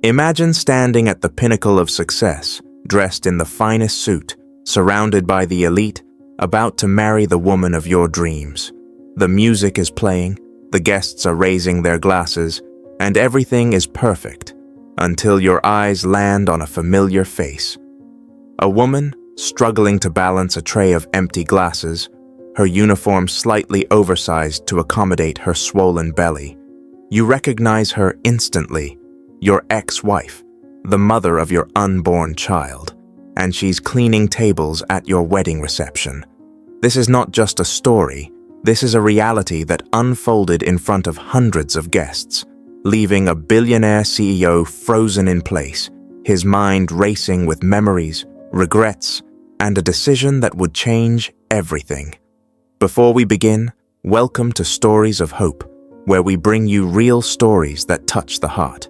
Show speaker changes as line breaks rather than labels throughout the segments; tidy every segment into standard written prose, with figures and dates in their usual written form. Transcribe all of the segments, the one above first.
Imagine standing at the pinnacle of success, dressed in the finest suit, surrounded by the elite, about to marry the woman of your dreams. The music is playing, the guests are raising their glasses, and everything is perfect until your eyes land on a familiar face. A woman struggling to balance a tray of empty glasses, her uniform slightly oversized to accommodate her swollen belly. You recognize her instantly, your ex-wife, the mother of your unborn child, and she's cleaning tables at your wedding reception. This is not just a story, this is a reality that unfolded in front of hundreds of guests, leaving a billionaire CEO frozen in place, his mind racing with memories, regrets, and a decision that would change everything. Before we begin, welcome to Stories of Hope, where we bring you real stories that touch the heart.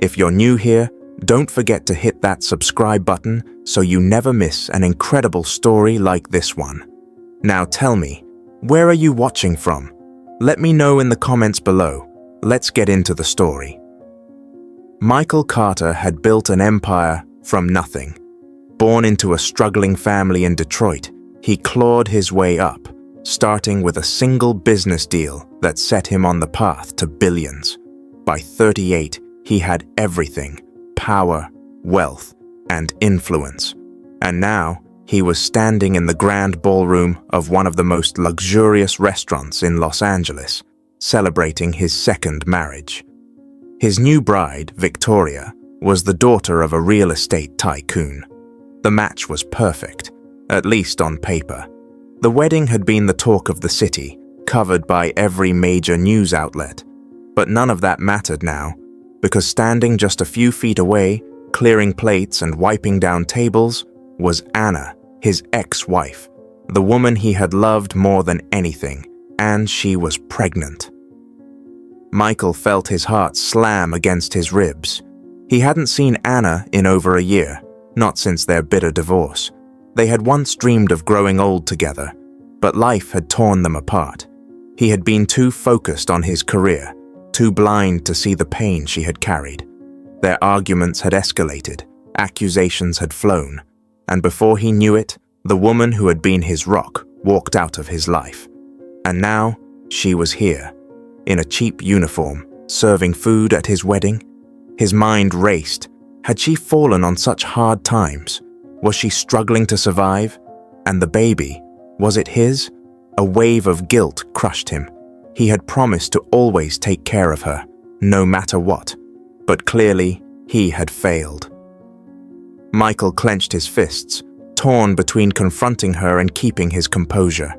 If you're new here, don't forget to hit that subscribe button so you never miss an incredible story like this one. Now tell me, where are you watching from? Let me know in the comments below. Let's get into the story. Michael Carter had built an empire from nothing. Born into a struggling family in Detroit, he clawed his way up, starting with a single business deal that set him on the path to billions. By 38, he had everything: power, wealth, and influence. And now, he was standing in the grand ballroom of one of the most luxurious restaurants in Los Angeles, celebrating his second marriage. His new bride, Victoria, was the daughter of a real estate tycoon. The match was perfect, at least on paper. The wedding had been the talk of the city, covered by every major news outlet. But none of that mattered now, because standing just a few feet away, clearing plates and wiping down tables, was Anna, his ex-wife, the woman he had loved more than anything, and she was pregnant. Michael felt his heart slam against his ribs. He hadn't seen Anna in over a year, not since their bitter divorce. They had once dreamed of growing old together, but life had torn them apart. He had been too focused on his career, too blind to see the pain she had carried. Their arguments had escalated, accusations had flown, and before he knew it, the woman who had been his rock walked out of his life. And now, she was here, in a cheap uniform, serving food at his wedding. His mind raced. Had she fallen on such hard times? Was she struggling to survive? And the baby, was it his? A wave of guilt crushed him. He had promised to always take care of her, no matter what. But clearly, he had failed. Michael clenched his fists, torn between confronting her and keeping his composure.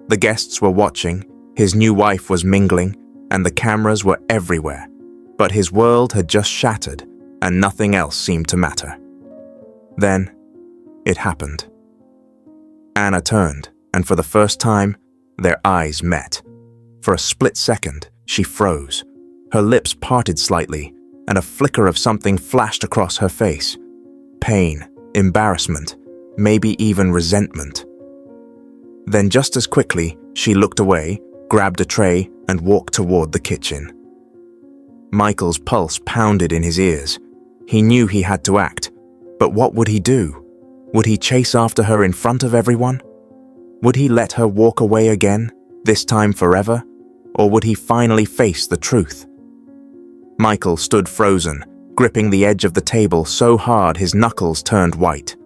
The guests were watching, his new wife was mingling, and the cameras were everywhere. But his world had just shattered, and nothing else seemed to matter. Then, it happened. Anna turned, and for the first time, their eyes met. For a split second, she froze. Her lips parted slightly, and a flicker of something flashed across her face. Pain, embarrassment, maybe even resentment. Then just as quickly, she looked away, grabbed a tray, and walked toward the kitchen. Michael's pulse pounded in his ears. He knew he had to act, but what would he do? Would he chase after her in front of everyone? Would he let her walk away again, this time forever? Or would he finally face the truth? Michael stood frozen, gripping the edge of the table so hard his knuckles turned white.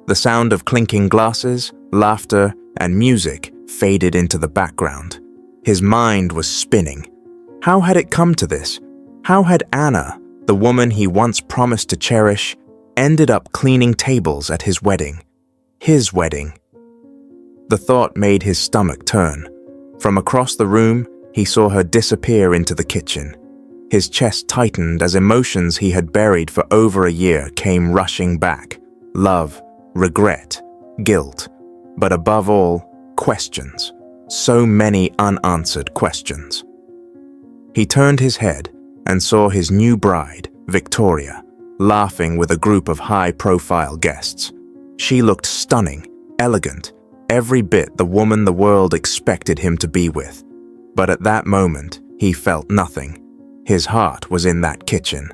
The sound of clinking glasses, laughter, and music faded into the background. His mind was spinning. How had it come to this? How had Anna, the woman he once promised to cherish, ended up cleaning tables at his wedding? His wedding. The thought made his stomach turn. From across the room, he saw her disappear into the kitchen. His chest tightened as emotions he had buried for over a year came rushing back. Love, regret, guilt, but above all, questions. So many unanswered questions. He turned his head and saw his new bride, Victoria, laughing with a group of high-profile guests. She looked stunning, elegant, every bit the woman the world expected him to be with. But at that moment, he felt nothing. His heart was in that kitchen.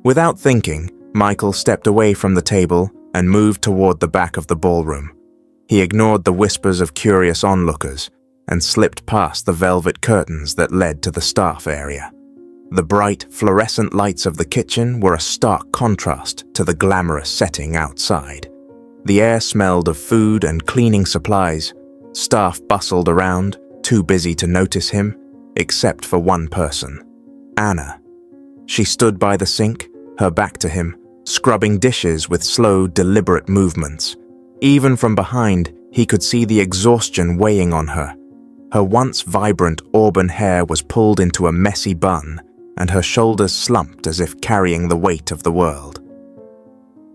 Without thinking, Michael stepped away from the table and moved toward the back of the ballroom. He ignored the whispers of curious onlookers and slipped past the velvet curtains that led to the staff area. The bright, fluorescent lights of the kitchen were a stark contrast to the glamorous setting outside. The air smelled of food and cleaning supplies. Staff bustled around, too busy to notice him, except for one person, Anna. She stood by the sink, her back to him, scrubbing dishes with slow, deliberate movements. Even from behind, he could see the exhaustion weighing on her. Her once vibrant auburn hair was pulled into a messy bun, and her shoulders slumped as if carrying the weight of the world.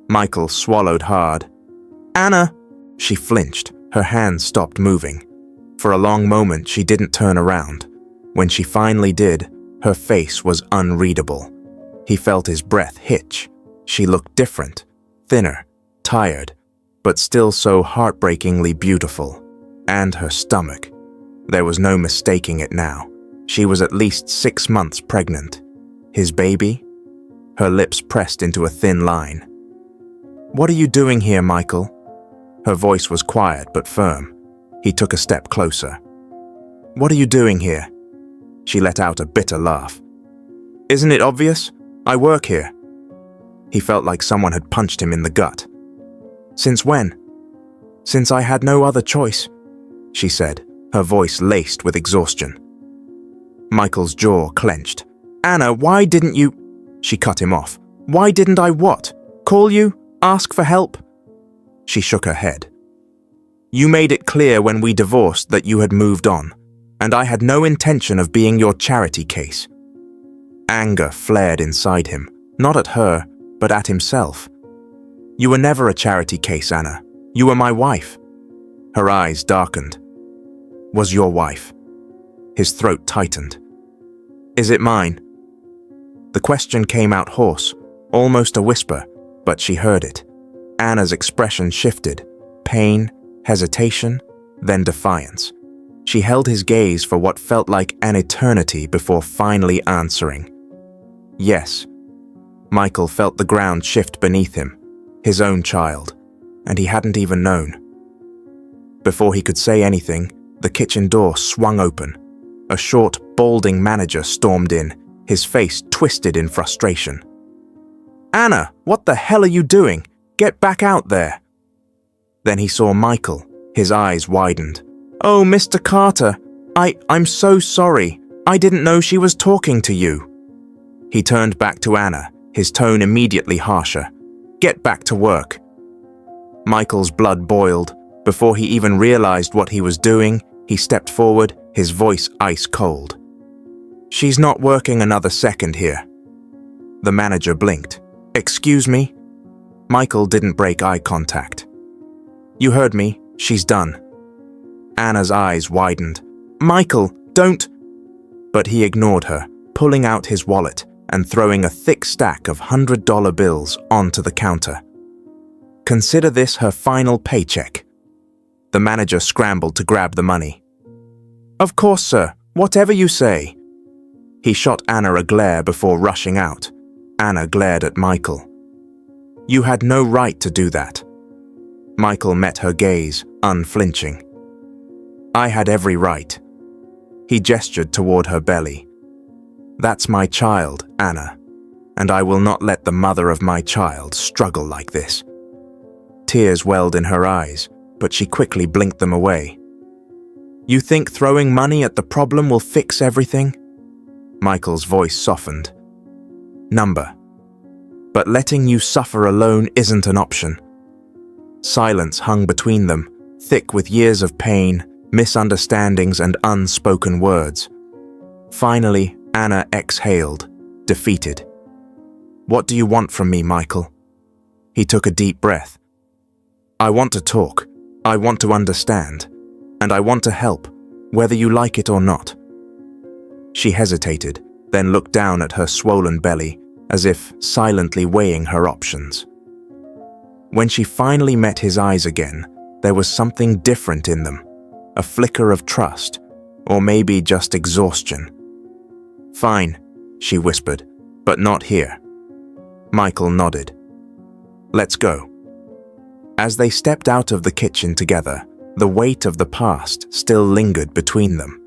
Michael swallowed hard. "Anna!" She flinched, her hands stopped moving. For a long moment, she didn't turn around. When she finally did, her face was unreadable. He felt his breath hitch. She looked different, thinner, tired, but still so heartbreakingly beautiful. And her stomach. There was no mistaking it now. She was at least 6 months pregnant. His baby? Her lips pressed into a thin line. "What are you doing here, Michael?" Her voice was quiet but firm. He took a step closer. "What are you doing here?" She let out a bitter laugh. "Isn't it obvious? I work here." He felt like someone had punched him in the gut. "Since when?" "Since I had no other choice," she said, her voice laced with exhaustion. Michael's jaw clenched. "Anna, why didn't you—" She cut him off. "Why didn't I what? Call you? Ask for help?" She shook her head. "You made it clear when we divorced that you had moved on, and I had no intention of being your charity case." Anger flared inside him, not at her, but at himself. "You were never a charity case, Anna. You were my wife." Her eyes darkened. "Was your wife?" His throat tightened. "Is it mine?" The question came out hoarse, almost a whisper, but she heard it. Anna's expression shifted. Pain, hesitation, then defiance. She held his gaze for what felt like an eternity before finally answering. "Yes." Michael felt the ground shift beneath him, his own child, and he hadn't even known. Before he could say anything, the kitchen door swung open. A short, balding manager stormed in, his face twisted in frustration. "Anna, what the hell are you doing? Get back out there." Then he saw Michael, his eyes widened. "Oh, Mr. Carter, I'm so sorry. I didn't know she was talking to you." He turned back to Anna, his tone immediately harsher. "Get back to work." Michael's blood boiled. Before he even realized what he was doing, he stepped forward, his voice ice cold. "She's not working another second here." The manager blinked. "Excuse me?" Michael didn't break eye contact. "You heard me. She's done." Anna's eyes widened. "Michael, don't—" But he ignored her, pulling out his wallet and throwing a thick stack of $100 bills onto the counter. "Consider this her final paycheck." The manager scrambled to grab the money. "Of course, sir. Whatever you say." He shot Anna a glare before rushing out. Anna glared at Michael. "You had no right to do that." Michael met her gaze, unflinching. "I had every right." He gestured toward her belly. "That's my child, Anna, and I will not let the mother of my child struggle like this." Tears welled in her eyes, but she quickly blinked them away. "You think throwing money at the problem will fix everything?" Michael's voice softened. "Number. But letting you suffer alone isn't an option." Silence hung between them, thick with years of pain, misunderstandings, and unspoken words. Finally, Anna exhaled, defeated. "What do you want from me, Michael?" He took a deep breath. "I want to talk. I want to understand. And I want to help, whether you like it or not." She hesitated, then looked down at her swollen belly, as if silently weighing her options. When she finally met his eyes again, there was something different in them, a flicker of trust, or maybe just exhaustion. "Fine," she whispered, "but not here." Michael nodded. Let's go. As they stepped out of the kitchen together, the weight of the past still lingered between them.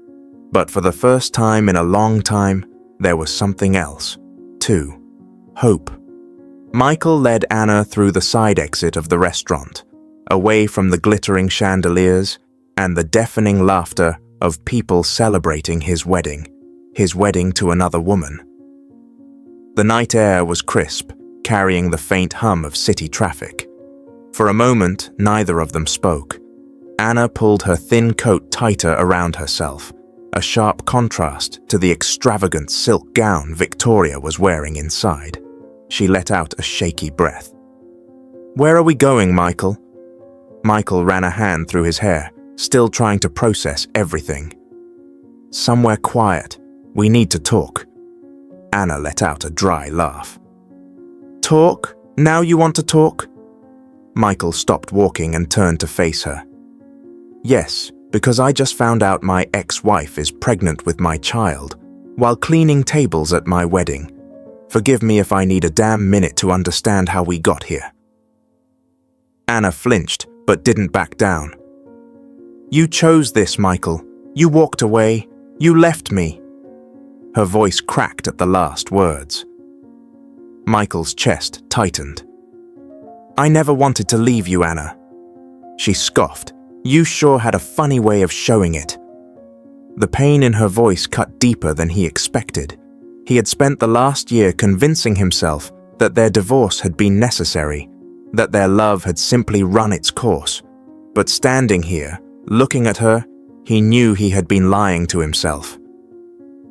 But for the first time in a long time, there was something else, too. Hope. Michael led Anna through the side exit of the restaurant, away from the glittering chandeliers and the deafening laughter of people celebrating his wedding to another woman. The night air was crisp, carrying the faint hum of city traffic. For a moment, neither of them spoke. Anna pulled her thin coat tighter around herself, a sharp contrast to the extravagant silk gown Victoria was wearing inside. She let out a shaky breath. "Where are we going, Michael?" Michael ran a hand through his hair, still trying to process everything. "Somewhere quiet. We need to talk." Anna let out a dry laugh. "Talk? Now you want to talk?" Michael stopped walking and turned to face her. "Yes, because I just found out my ex-wife is pregnant with my child while cleaning tables at my wedding. Forgive me if I need a damn minute to understand how we got here." Anna flinched, but didn't back down. "You chose this, Michael. You walked away. You left me." Her voice cracked at the last words. Michael's chest tightened. "I never wanted to leave you, Anna." She scoffed. "You sure had a funny way of showing it." The pain in her voice cut deeper than he expected. He had spent the last year convincing himself that their divorce had been necessary, that their love had simply run its course. But standing here, looking at her, he knew he had been lying to himself.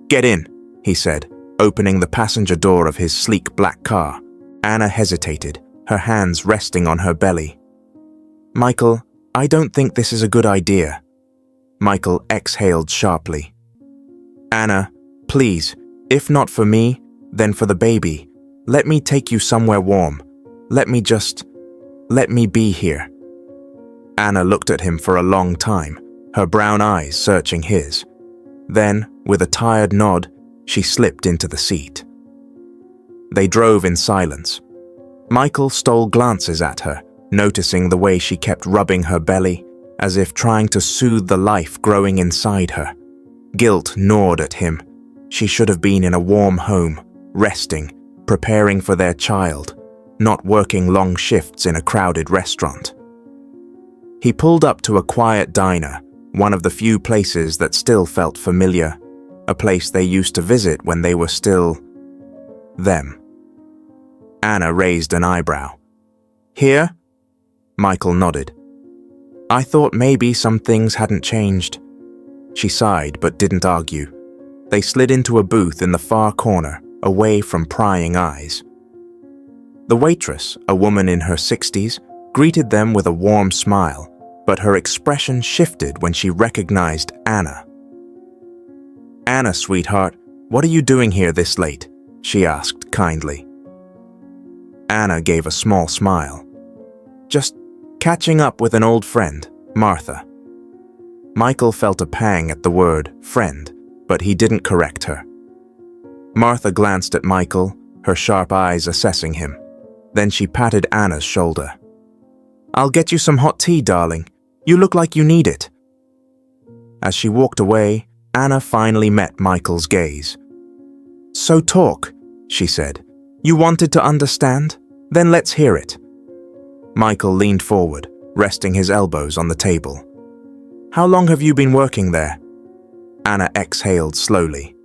"Get in," he said, opening the passenger door of his sleek black car. Anna hesitated, her hands resting on her belly. "Michael, I don't think this is a good idea." Michael exhaled sharply. "Anna, please, if not for me, then for the baby, let me take you somewhere warm. Let me be here." Anna looked at him for a long time, her brown eyes searching his. Then, with a tired nod, she slipped into the seat. They drove in silence. Michael stole glances at her, noticing the way she kept rubbing her belly, as if trying to soothe the life growing inside her. Guilt gnawed at him. She should have been in a warm home, resting, preparing for their child, not working long shifts in a crowded restaurant. He pulled up to a quiet diner, one of the few places that still felt familiar, a place they used to visit when they were still them. Anna raised an eyebrow. "Here?" Michael nodded. "I thought maybe some things hadn't changed." She sighed but didn't argue. They slid into a booth in the far corner, away from prying eyes. The waitress, a woman in her 60s, greeted them with a warm smile, but her expression shifted when she recognized Anna. "Anna, sweetheart, what are you doing here this late?" she asked kindly. Anna gave a small smile. "Just catching up with an old friend, Martha." Michael felt a pang at the word friend, but he didn't correct her. Martha glanced at Michael, her sharp eyes assessing him. Then she patted Anna's shoulder. "I'll get you some hot tea, darling. You look like you need it." As she walked away, Anna finally met Michael's gaze. "So talk," she said. "You wanted to understand? Then let's hear it." Michael leaned forward, resting his elbows on the table. "How long have you been working there?" Anna exhaled slowly.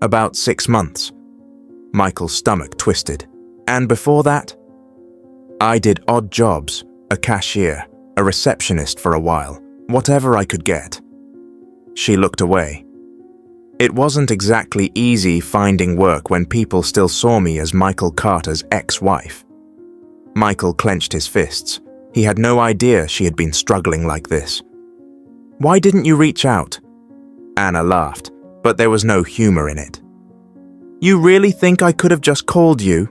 "About 6 months." Michael's stomach twisted. "And before that?" "I did odd jobs, a cashier, a receptionist for a while, whatever I could get." She looked away. "It wasn't exactly easy finding work when people still saw me as Michael Carter's ex-wife." Michael clenched his fists. He had no idea she had been struggling like this. "Why didn't you reach out?" Anna laughed, but there was no humor in it. "You really think I could have just called you?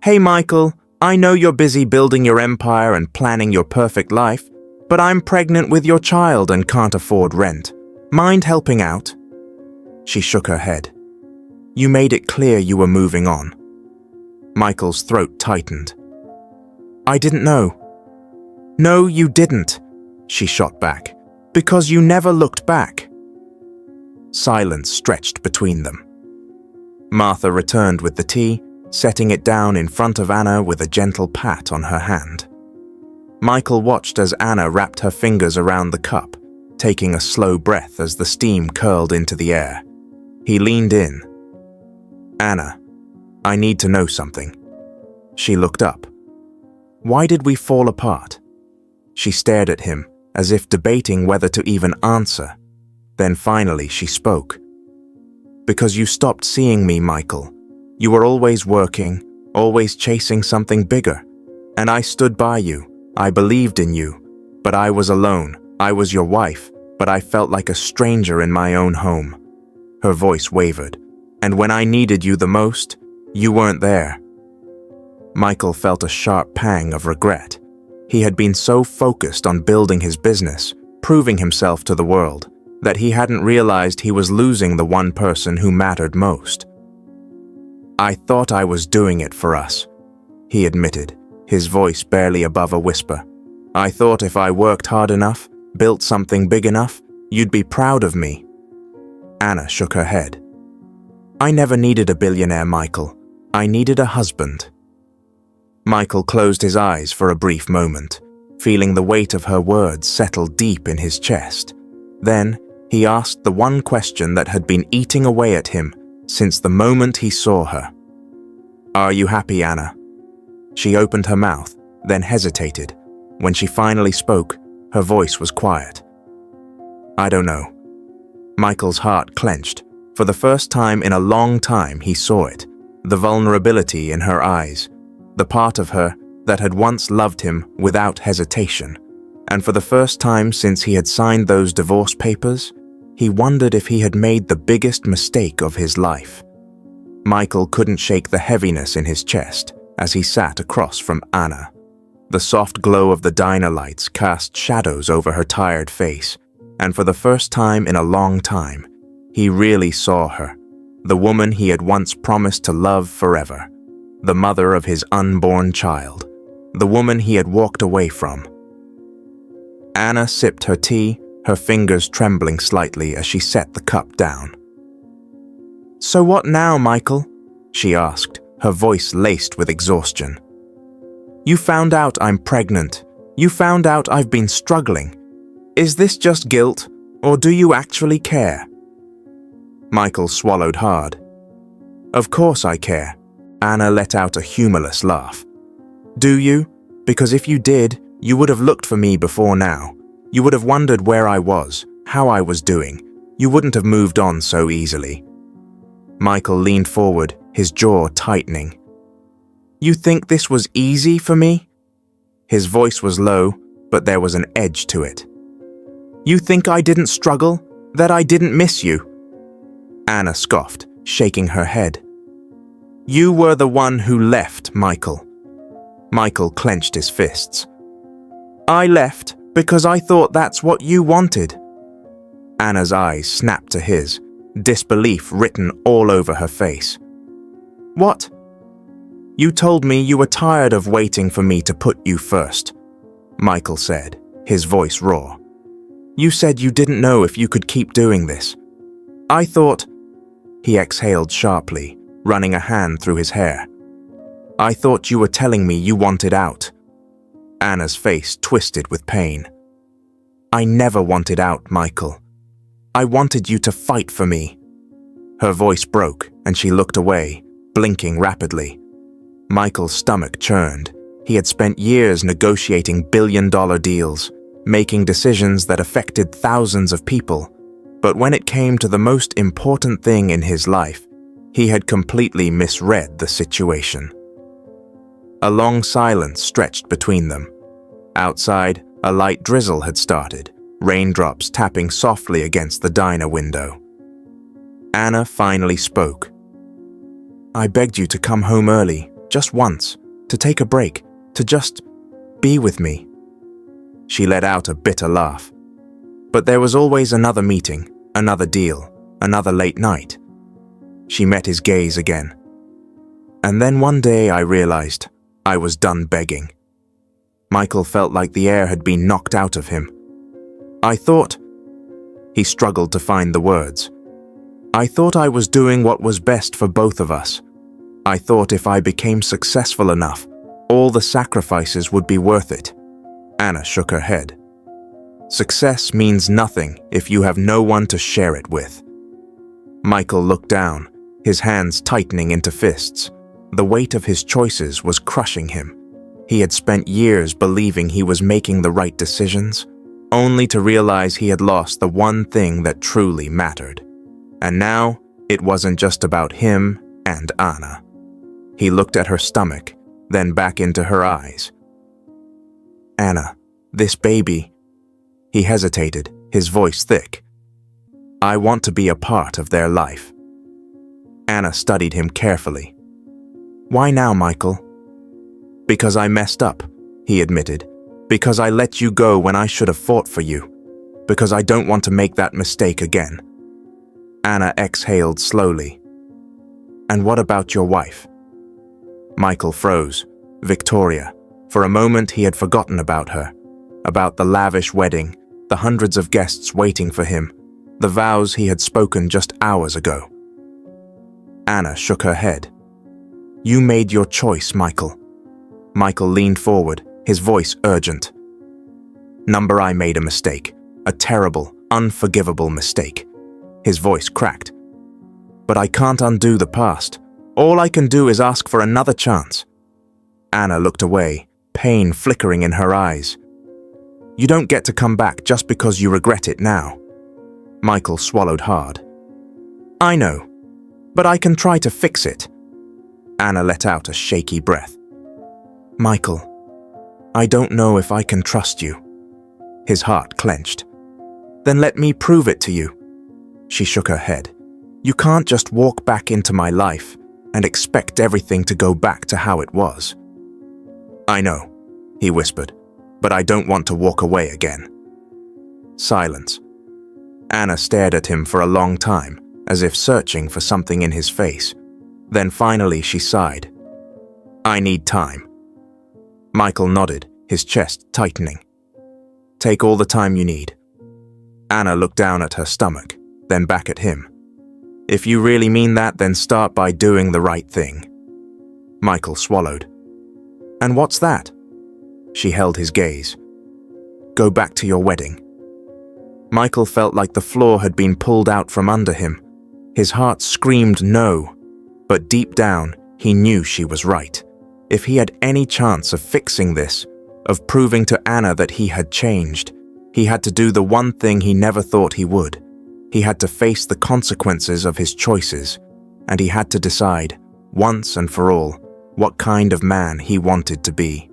Hey, Michael, I know you're busy building your empire and planning your perfect life, but I'm pregnant with your child and can't afford rent. Mind helping out?" She shook her head. "You made it clear you were moving on." Michael's throat tightened. I didn't know. No, you didn't, she shot back, because you never looked back. Silence stretched between them. Martha returned with the tea, setting it down in front of Anna with a gentle pat on her hand. Michael watched as Anna wrapped her fingers around the cup, taking a slow breath as the steam curled into the air. He leaned in. Anna, I need to know something. She looked up. Why did we fall apart? She stared at him, as if debating whether to even answer. Then finally she spoke. Because you stopped seeing me, Michael. You were always working, always chasing something bigger. And I stood by you. I believed in you. But I was alone. I was your wife, but I felt like a stranger in my own home. Her voice wavered. And when I needed you the most, you weren't there. Michael felt a sharp pang of regret. He had been so focused on building his business, proving himself to the world, that he hadn't realized he was losing the one person who mattered most. I thought I was doing it for us, he admitted, his voice barely above a whisper. I thought if I worked hard enough, built something big enough, you'd be proud of me. Anna shook her head. I never needed a billionaire, Michael. I needed a husband. Michael closed his eyes for a brief moment, feeling the weight of her words settle deep in his chest. Then, he asked the one question that had been eating away at him since the moment he saw her. Are you happy, Anna? She opened her mouth, then hesitated. When she finally spoke, her voice was quiet. I don't know. Michael's heart clenched. For the first time in a long time, he saw it. The vulnerability in her eyes. The part of her that had once loved him without hesitation. And for the first time since he had signed those divorce papers, he wondered if he had made the biggest mistake of his life. Michael couldn't shake the heaviness in his chest as he sat across from Anna. The soft glow of the diner lights cast shadows over her tired face, and for the first time in a long time, he really saw her, the woman he had once promised to love forever, the mother of his unborn child, the woman he had walked away from. Anna sipped her tea, her fingers trembling slightly as she set the cup down. So what now, Michael? She asked, her voice laced with exhaustion. You found out I'm pregnant. You found out I've been struggling. Is this just guilt, or do you actually care? Michael swallowed hard. Of course I care. Anna let out a humorless laugh. Do you? Because if you did, you would have looked for me before now. You would have wondered where I was, how I was doing. You wouldn't have moved on so easily. Michael leaned forward, his jaw tightening. You think this was easy for me? His voice was low, but there was an edge to it. You think I didn't struggle? That I didn't miss you? Anna scoffed, shaking her head. You were the one who left, Michael. Michael clenched his fists. I left because I thought that's what you wanted. Anna's eyes snapped to his, disbelief written all over her face. What? You told me you were tired of waiting for me to put you first, Michael said, his voice raw. You said you didn't know if you could keep doing this. I thought... He exhaled sharply, running a hand through his hair. I thought you were telling me you wanted out. Anna's face twisted with pain. I never wanted out, Michael. I wanted you to fight for me. Her voice broke, and she looked away, blinking rapidly. Michael's stomach churned. He had spent years negotiating billion-dollar deals, making decisions that affected thousands of people. But when it came to the most important thing in his life, he had completely misread the situation. A long silence stretched between them. Outside, a light drizzle had started, raindrops tapping softly against the diner window. Anna finally spoke. I begged you to come home early, just once, to take a break, to just be with me. She let out a bitter laugh. But there was always another meeting, another deal, another late night. She met his gaze again. And then one day I realized I was done begging. Michael felt like the air had been knocked out of him. I thought... He struggled to find the words. I thought I was doing what was best for both of us. I thought if I became successful enough, all the sacrifices would be worth it. Anna shook her head. Success means nothing if you have no one to share it with. Michael looked down, his hands tightening into fists. The weight of his choices was crushing him. He had spent years believing he was making the right decisions, only to realize he had lost the one thing that truly mattered. And now, it wasn't just about him and Anna. He looked at her stomach, then back into her eyes. Anna, this baby... He hesitated, his voice thick. I want to be a part of their life. Anna studied him carefully. Why now, Michael? Because I messed up, he admitted. Because I let you go when I should have fought for you. Because I don't want to make that mistake again. Anna exhaled slowly. And what about your wife? Michael froze. Victoria. For a moment he had forgotten about her. About the lavish wedding, the hundreds of guests waiting for him, the vows he had spoken just hours ago. Anna shook her head. You made your choice, Michael. Michael leaned forward, his voice urgent. Number, I made a mistake. A terrible, unforgivable mistake. His voice cracked. But I can't undo the past. All I can do is ask for another chance. Anna looked away, pain flickering in her eyes. You don't get to come back just because you regret it now. Michael swallowed hard. I know, but I can try to fix it. Anna let out a shaky breath. Michael, I don't know if I can trust you. His heart clenched. Then let me prove it to you. She shook her head. You can't just walk back into my life and expect everything to go back to how it was. I know, he whispered, but I don't want to walk away again. Silence. Anna stared at him for a long time, as if searching for something in his face. Then finally she sighed. I need time. Michael nodded, his chest tightening. Take all the time you need. Anna looked down at her stomach, then back at him. If you really mean that, then start by doing the right thing. Michael swallowed. And what's that? She held his gaze. Go back to your wedding. Michael felt like the floor had been pulled out from under him. His heart screamed no, but deep down, he knew she was right. If he had any chance of fixing this, of proving to Anna that he had changed, he had to do the one thing he never thought he would. He had to face the consequences of his choices, and he had to decide, once and for all, what kind of man he wanted to be.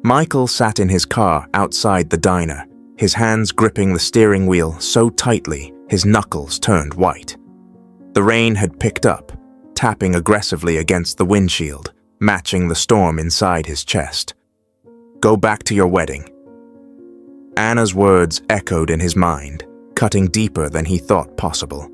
Michael sat in his car outside the diner, his hands gripping the steering wheel so tightly his knuckles turned white. The rain had picked up, tapping aggressively against the windshield, matching the storm inside his chest. Go back to your wedding. Anna's words echoed in his mind, cutting deeper than he thought possible.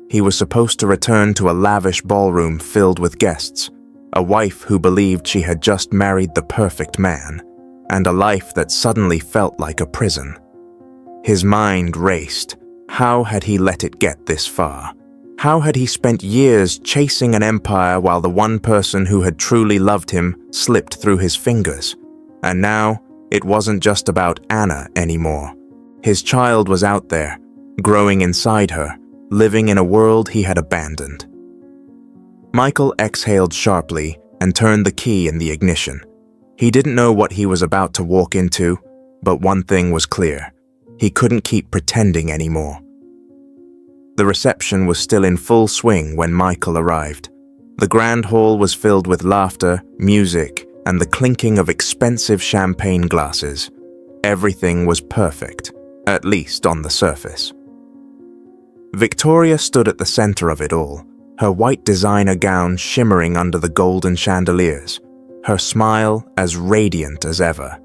He was supposed to return to a lavish ballroom filled with guests, a wife who believed she had just married the perfect man, and a life that suddenly felt like a prison. His mind raced. How had he let it get this far? How had he spent years chasing an empire while the one person who had truly loved him slipped through his fingers? And now, it wasn't just about Anna anymore. His child was out there, growing inside her, living in a world he had abandoned. Michael exhaled sharply and turned the key in the ignition. He didn't know what he was about to walk into, but one thing was clear. He couldn't keep pretending anymore. The reception was still in full swing when Michael arrived. The grand hall was filled with laughter, music, and the clinking of expensive champagne glasses. Everything was perfect, at least on the surface. Victoria stood at the center of it all, her white designer gown shimmering under the golden chandeliers, her smile as radiant as ever.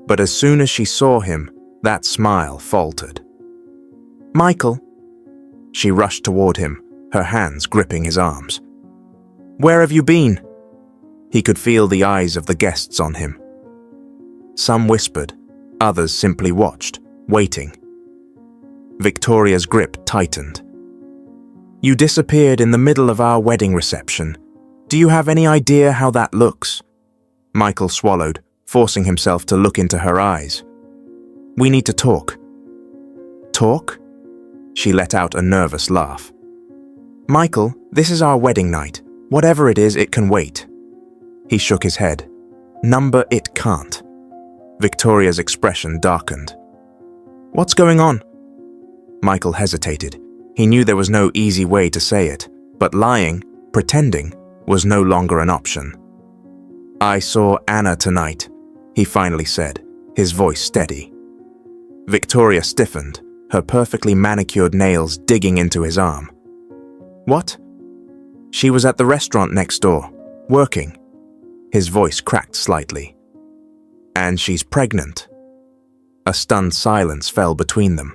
But as soon as she saw him, that smile faltered. Michael. She rushed toward him, her hands gripping his arms. Where have you been?" He could feel the eyes of the guests on him. Some whispered, others simply watched, waiting. Victoria's grip tightened. "You disappeared in the middle of our wedding reception. Do you have any idea how that looks?" Michael swallowed, forcing himself to look into her eyes. "We need to talk." "Talk?" She let out a nervous laugh. "Michael, this is our wedding night. Whatever it is, it can wait." He shook his head. "Number, it can't." Victoria's expression darkened. "What's going on?" Michael hesitated. He knew there was no easy way to say it, but lying, pretending, was no longer an option. "I saw Anna tonight," he finally said, his voice steady. Victoria stiffened, her perfectly manicured nails digging into his arm. "What?" "She was at the restaurant next door, working." His voice cracked slightly. "And she's pregnant." A stunned silence fell between them.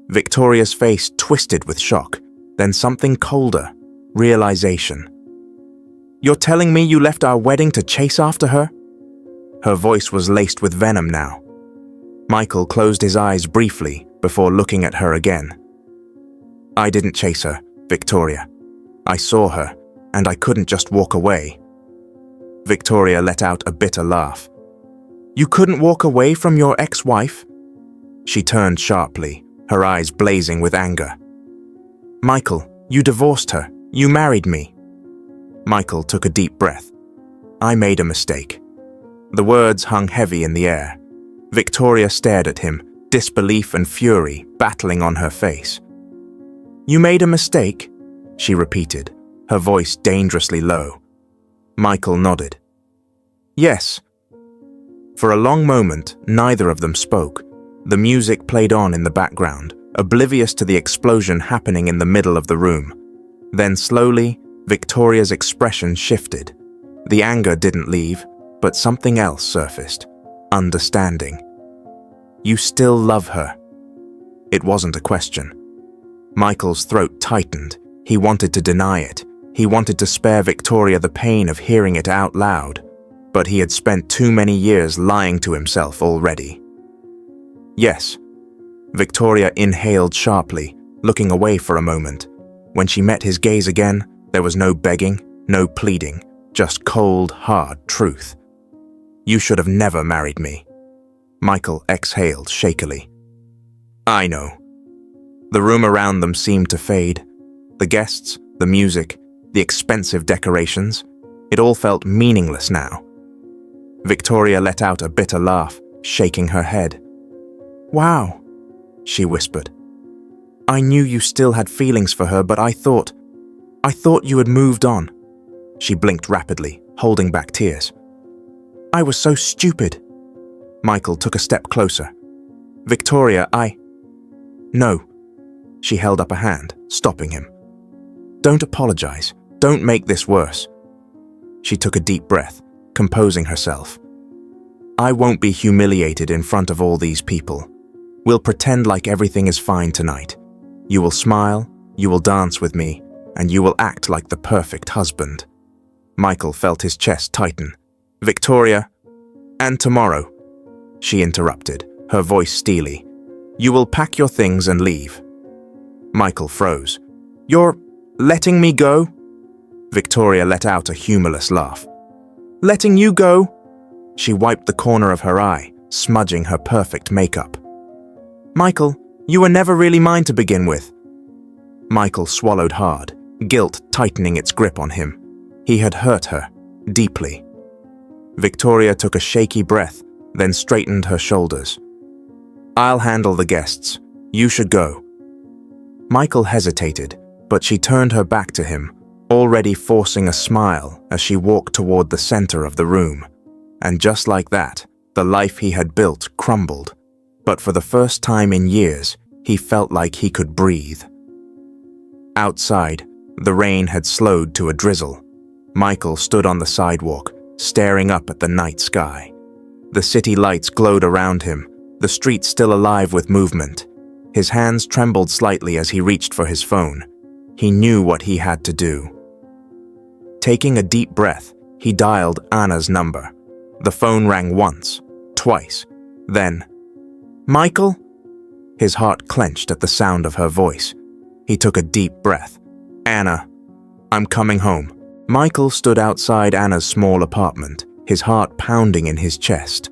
Victoria's face twisted with shock, then something colder, realization. "You're telling me you left our wedding to chase after her?" Her voice was laced with venom now. Michael closed his eyes briefly before looking at her again. "I didn't chase her, Victoria. I saw her, and I couldn't just walk away." Victoria let out a bitter laugh. "You couldn't walk away from your ex-wife?" She turned sharply, her eyes blazing with anger. "Michael, you divorced her. You married me." Michael took a deep breath. "I made a mistake." The words hung heavy in the air. Victoria stared at him, disbelief and fury battling on her face. "You made a mistake?" she repeated, her voice dangerously low. Michael nodded. "Yes." For a long moment, neither of them spoke. The music played on in the background, oblivious to the explosion happening in the middle of the room. Then slowly, Victoria's expression shifted. The anger didn't leave, but something else surfaced. Understanding. "You still love her." It wasn't a question. Michael's throat tightened. He wanted to deny it. He wanted to spare Victoria the pain of hearing it out loud, but he had spent too many years lying to himself already. "Yes." Victoria inhaled sharply, looking away for a moment. When she met his gaze again, there was no begging, no pleading, just cold, hard truth. "You should have never married me." Michael exhaled shakily. "I know." The room around them seemed to fade. The guests, the music, the expensive decorations, it all felt meaningless now. Victoria let out a bitter laugh, shaking her head. "Wow," she whispered. "I knew you still had feelings for her, but I thought you had moved on." She blinked rapidly, holding back tears. "I was so stupid." Michael took a step closer. "Victoria, No." She held up a hand, stopping him. "Don't apologize. Don't make this worse." She took a deep breath, composing herself. "I won't be humiliated in front of all these people. We'll pretend like everything is fine tonight. You will smile, you will dance with me, and you will act like the perfect husband." Michael felt his chest tighten. "Victoria, and tomorrow," she interrupted, her voice steely. "You will pack your things and leave." Michael froze. "You're letting me go?" Victoria let out a humorless laugh. "Letting you go?" She wiped the corner of her eye, smudging her perfect makeup. "Michael, you were never really mine to begin with." Michael swallowed hard, guilt tightening its grip on him. He had hurt her, deeply. Victoria took a shaky breath, then straightened her shoulders. "I'll handle the guests. You should go." Michael hesitated, but she turned her back to him, already forcing a smile as she walked toward the center of the room. And just like that, the life he had built crumbled. But for the first time in years, he felt like he could breathe. Outside, the rain had slowed to a drizzle. Michael stood on the sidewalk, staring up at the night sky. The city lights glowed around him, the streets still alive with movement. His hands trembled slightly as he reached for his phone. He knew what he had to do. Taking a deep breath, he dialed Anna's number. The phone rang once, twice, then, "Michael?" His heart clenched at the sound of her voice. He took a deep breath. "Anna, I'm coming home." Michael stood outside Anna's small apartment, his heart pounding in his chest.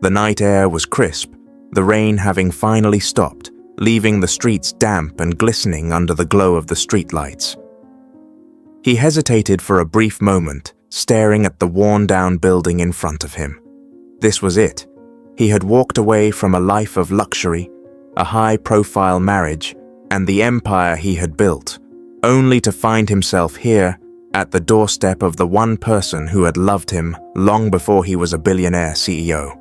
The night air was crisp, the rain having finally stopped, leaving the streets damp and glistening under the glow of the streetlights. He hesitated for a brief moment, staring at the worn-down building in front of him. This was it. He had walked away from a life of luxury, a high-profile marriage, and the empire he had built, only to find himself here at the doorstep of the one person who had loved him long before he was a billionaire CEO.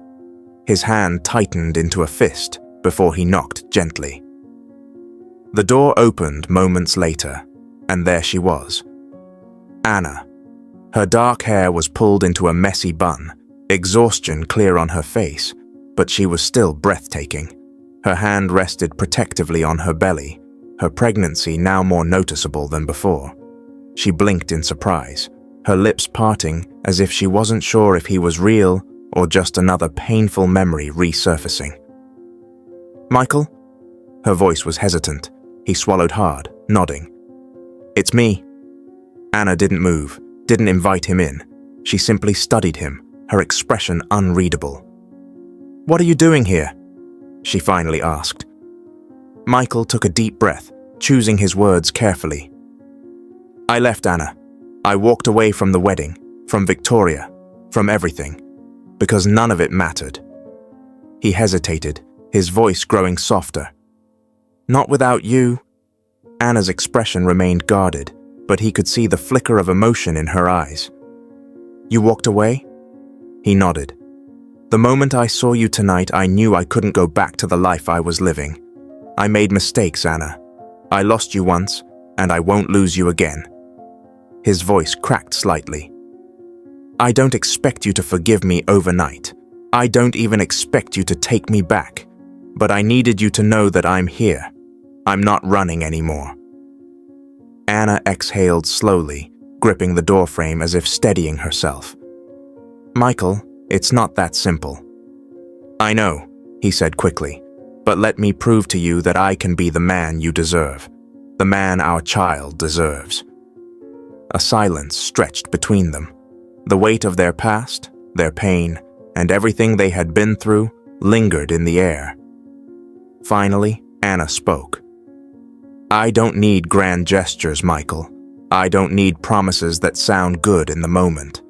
His hand tightened into a fist before he knocked gently. The door opened moments later, and there she was. Anna. Her dark hair was pulled into a messy bun, exhaustion clear on her face, but she was still breathtaking. Her hand rested protectively on her belly, her pregnancy now more noticeable than before. She blinked in surprise, her lips parting as if she wasn't sure if he was real or just another painful memory resurfacing. "Michael?" Her voice was hesitant. He swallowed hard, nodding. "It's me." Anna didn't move, didn't invite him in. She simply studied him, her expression unreadable. "What are you doing here?" she finally asked. Michael took a deep breath, choosing his words carefully. "I left Anna. I walked away from the wedding, from Victoria, from everything, because none of it mattered." He hesitated, his voice growing softer. "Not without you." Anna's expression remained guarded, but he could see the flicker of emotion in her eyes. "You walked away?" He nodded. "The moment I saw you tonight, I knew I couldn't go back to the life I was living. I made mistakes, Anna. I lost you once, and I won't lose you again." His voice cracked slightly. "I don't expect you to forgive me overnight. I don't even expect you to take me back. But I needed you to know that I'm here. I'm not running anymore." Anna exhaled slowly, gripping the doorframe as if steadying herself. "Michael, it's not that simple." "I know," he said quickly, "but let me prove to you that I can be the man you deserve, the man our child deserves." A silence stretched between them. The weight of their past, their pain, and everything they had been through lingered in the air. Finally, Anna spoke. "I don't need grand gestures, Michael. I don't need promises that sound good in the moment."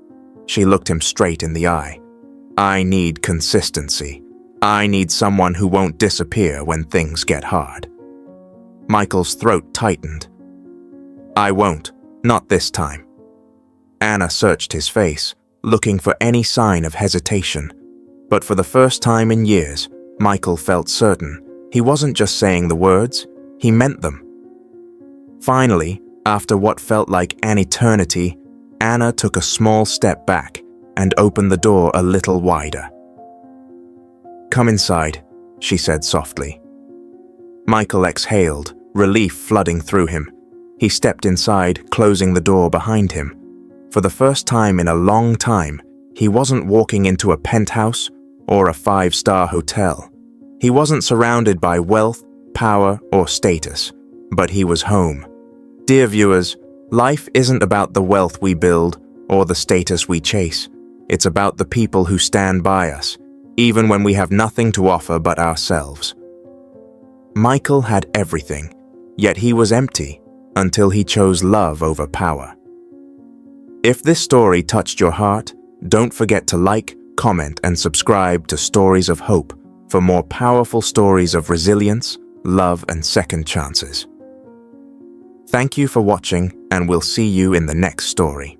She looked him straight in the eye. "I need consistency. I need someone who won't disappear when things get hard." Michael's throat tightened. "I won't, not this time." Anna searched his face, looking for any sign of hesitation. But for the first time in years, Michael felt certain he wasn't just saying the words, he meant them. Finally, after what felt like an eternity, Anna took a small step back and opened the door a little wider. "Come inside," she said softly. Michael exhaled, relief flooding through him. He stepped inside, closing the door behind him. For the first time in a long time, he wasn't walking into a penthouse or a 5-star hotel. He wasn't surrounded by wealth, power, or status, but he was home. Dear viewers, life isn't about the wealth we build or the status we chase. It's about the people who stand by us, even when we have nothing to offer but ourselves. Michael had everything, yet he was empty until he chose love over power. If this story touched your heart, don't forget to like, comment, and subscribe to Stories of Hope for more powerful stories of resilience, love, and second chances. Thank you for watching, and we'll see you in the next story.